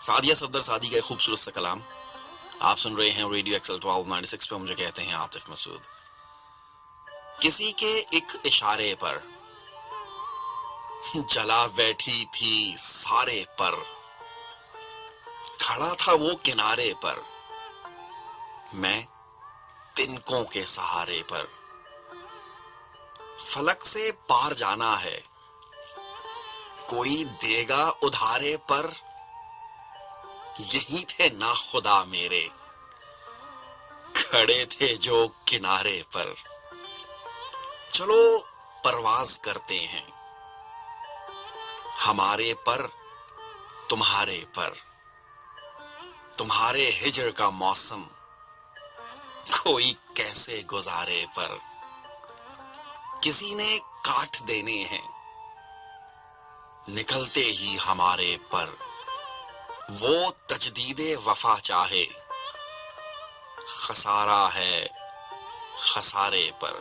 Sadia Safdar Saadi کا ایک خوبصورت سا کلام آپ سن رہے ہیں ریڈیو ایکسل 1296 پہ. مجھے کہتے ہیں عاطف مسعود. کسی کے ایک اشارے پر جلا بیٹھی تھی سارے پر، کھڑا تھا وہ کنارے پر، میں تنکوں کے سہارے پر. فلک سے پار جانا ہے، کوئی دے گا ادھارے پر، یہی تھے نا خدا میرے کھڑے تھے جو کنارے پر. چلو پرواز کرتے ہیں، ہمارے پر تمہارے پر، تمہارے ہجر کا موسم کوئی کیسے گزارے پر. کسی نے کاٹ دینے ہیں نکلتے ہی ہمارے پر، وہ تجدید وفا چاہے خسارہ ہے خسارے پر.